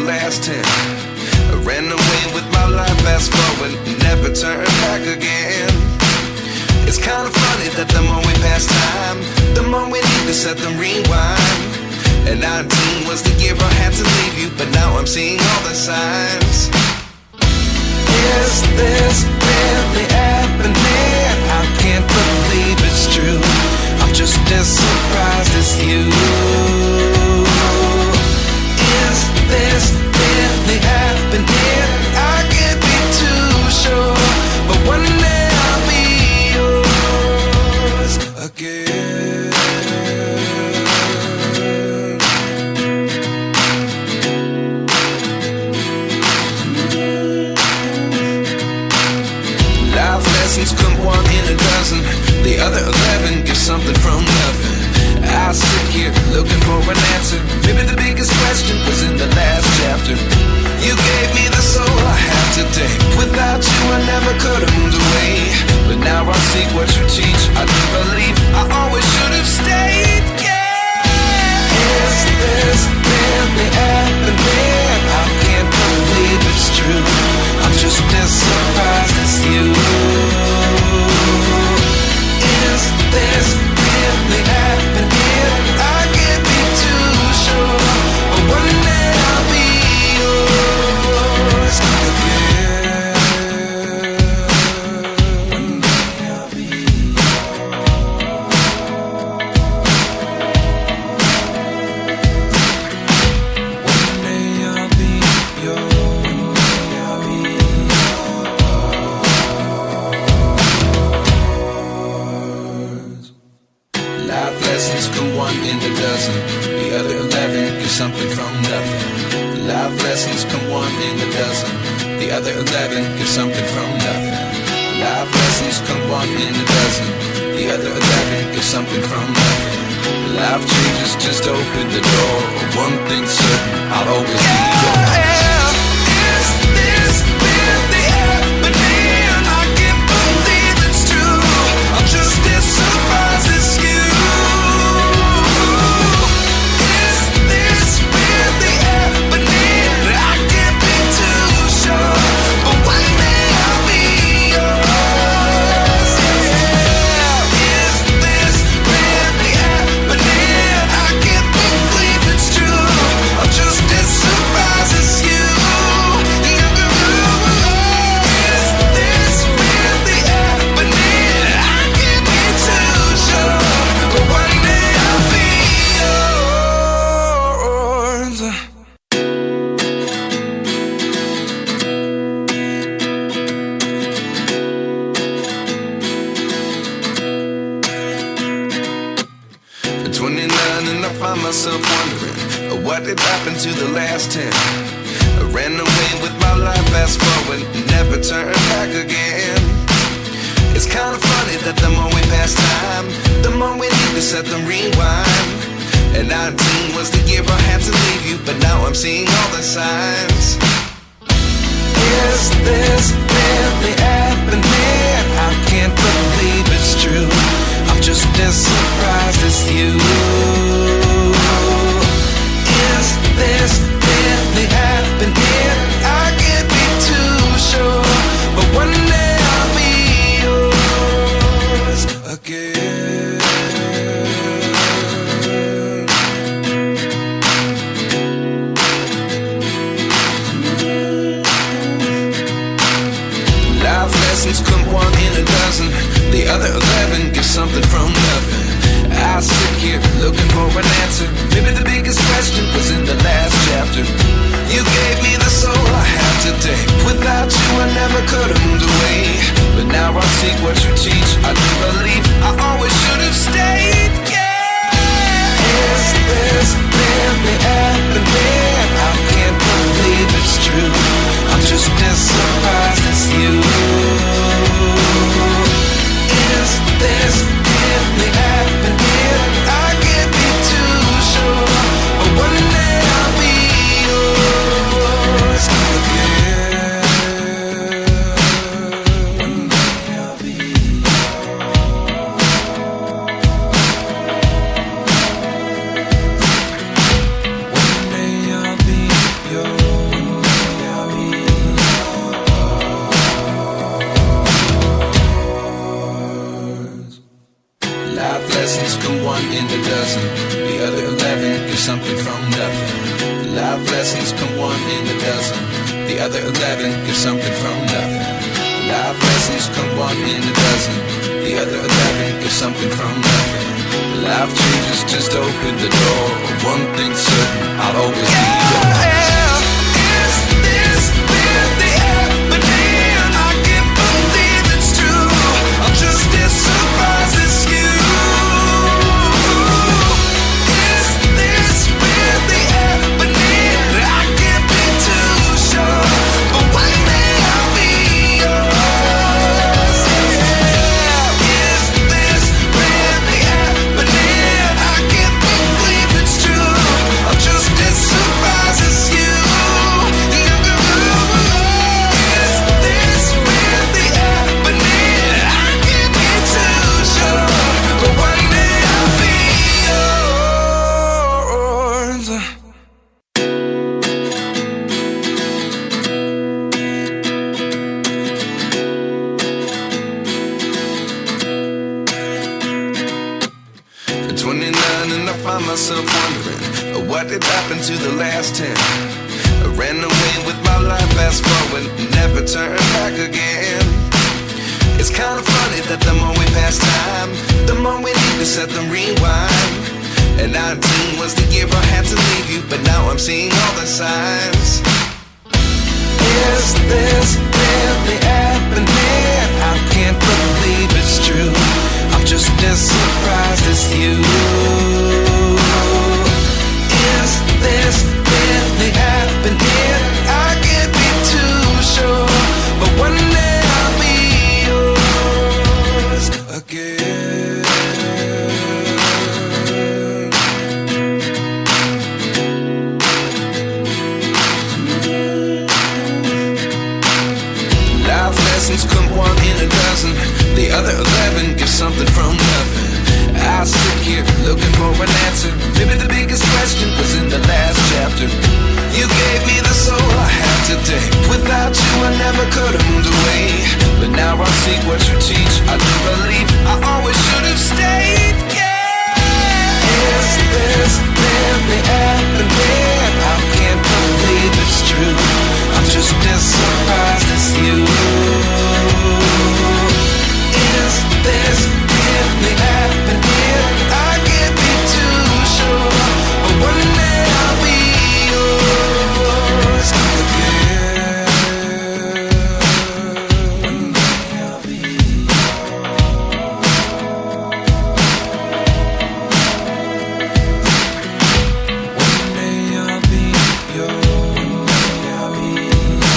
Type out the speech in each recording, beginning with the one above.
last 10. I ran away with my life, fast forward, never turn back again. It's kind of funny that the more we pass time, the more we need to set the rewind. And 19 was the year I had to leave you, but now I'm seeing all the signs. Is this really happening? I can't believe it's true. I'm just as surprised as you. Is this really happening? I can't be too sure, but one day I'll be yours again. Life lessons come one in a dozen. The other 11 give something from nothing. I sit here looking for an answer. Maybe the biggest question was in the last chapter. You gave me the soul I have today. Without you I never could have moved away. But now I see what you teach. I do believe I always should have stayed. Yeah. Is this really happening? I can't believe it's true. I'm just as surprised as you. Is this really happening? I can't be too sure, but one day I'll be yours again. One day I'll be yours. One day I'll be yours. One day I'll be yours. Life lessons come one in a dozen. The other 11 give something from nothing. Life lessons come one in a dozen. The other 11 give something from nothing. Life lessons come one in a dozen. The other 11 give something from nothing. Life changes just open the door. One thing's certain, I'll always be yours. Is this really happening? I can't believe it's true. I'm just as surprised as you. Is this really happening? I can't be too sure, but one day I'll be yours. Yeah. Is this really happening? I can't believe it's true. I'm just as surprised as you. Is this really happening? I can't be too sure, but one day I'll be yours. At 29 and I find myself wondering what did happen to the last 10. I ran away with my life, fast forward, never turn back again. It's kind of funny that the more we pass time, the more we need to set the rewind. And 19 was the year I had to leave you, but now I'm seeing all the signs. Is this really happening? I can't believe it's true. I'm just as surprised as you. Is this really happening? I can't be too sure, but one day I'll be yours again. Life lessons come one in a dozen. The other 11 give something from nothing. I sit here looking for an answer. Maybe the biggest question was in the last chapter. You gave me the soul I have today. Without you I never could have moved away. But now I see what you teach. I do believe I always should have stayed. Yeah. Is this really happening? I can't believe it's true. I'm just as surprised as you. Is this really happening? I can't be too sure, but one day I'll be yours again. One day I'll be yours. come one in a dozen. The other 11 give something from nothing. Life lessons come one in a dozen. The other 11 give something from nothing. Life changes just open the door. One thing's certain, I'll always be yours. Is this really happening? I can't believe it's true. I'm just as surprised as you. Is this really happening? I can't be too sure, but one day I'll be yours. Is this really happening? I can't believe it's true. I'm just as surprised as you. Is this really happening? I can't be too sure, but one day I'll be yours. At 29 and I find myself wondering, what did happen to the last 10? I ran away with my life, fast forward, never turn back again. It's kind of funny that the more we pass time, the more we need to set the rewind. And 19 was the year I had to leave you, but now I'm seeing all the signs. Is this really happening? I can't believe it's true. I'm just as surprised as you. Is this really happening? I can't be too sure, but one day I'll be yours again. Life lessons come one in a dozen. The other 11 give something from nothing. I sit here looking for an answer. Maybe the biggest question was in the last chapter. You gave me the soul I have today. Without you I never could have moved away. But now I see what you teach. I do believe I always should have stayed. Yeah. Is this really happening? I can't believe it's true. I'm just as surprised as you. Is this really happening? I can't be too sure, but one day I'll be yours again. One day I'll be yours. One day I'll be yours. One day I'll be yours.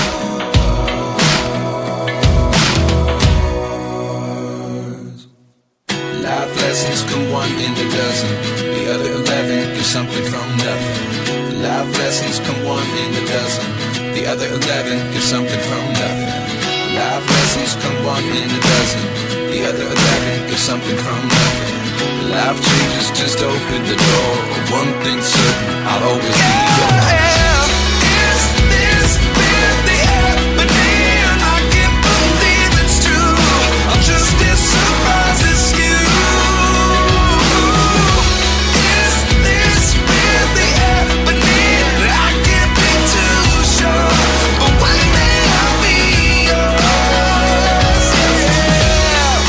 Life lessons come one in a dozen. The other 11 give something from nothing. Life lessons come one in a dozen. The other 11 give something from nothing. Life lessons come one in a dozen. The other 11 give something from nothing. Life changes just open the door. One thing's certain, I'll always be yours. Is this really happening? I can't believe it's true. I'm just as surprised as you. Is this really happening? I can't be too sure, but one day I'll be yours.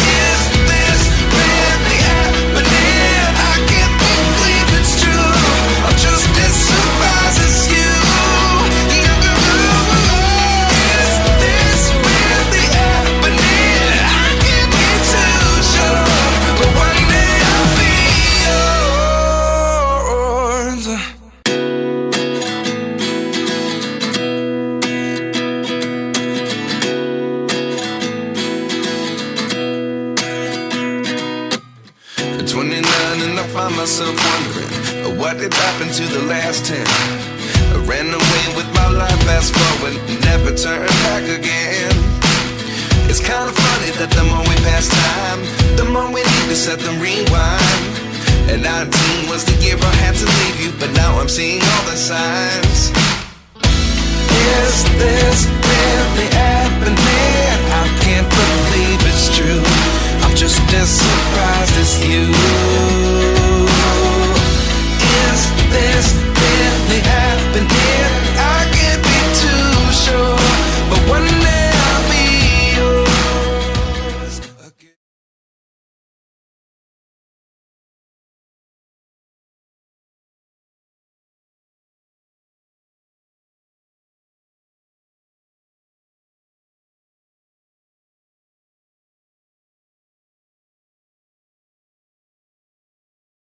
Is this really happening? I can't believe it's true. I'm just as surprised as you. Is this really happening? I can't be too sure, but one day I'll be yours. At 29 and I find myself wondering, what did happen to the last 10? I ran away with my life, fast forward, never turn back again. It's kind of funny that the more we pass time, the more we need to set the rewind. And 19 was the year I had to leave you, but now I'm seeing all the signs. Is this really happening? I can't believe it's true. I'm just as surprised as you.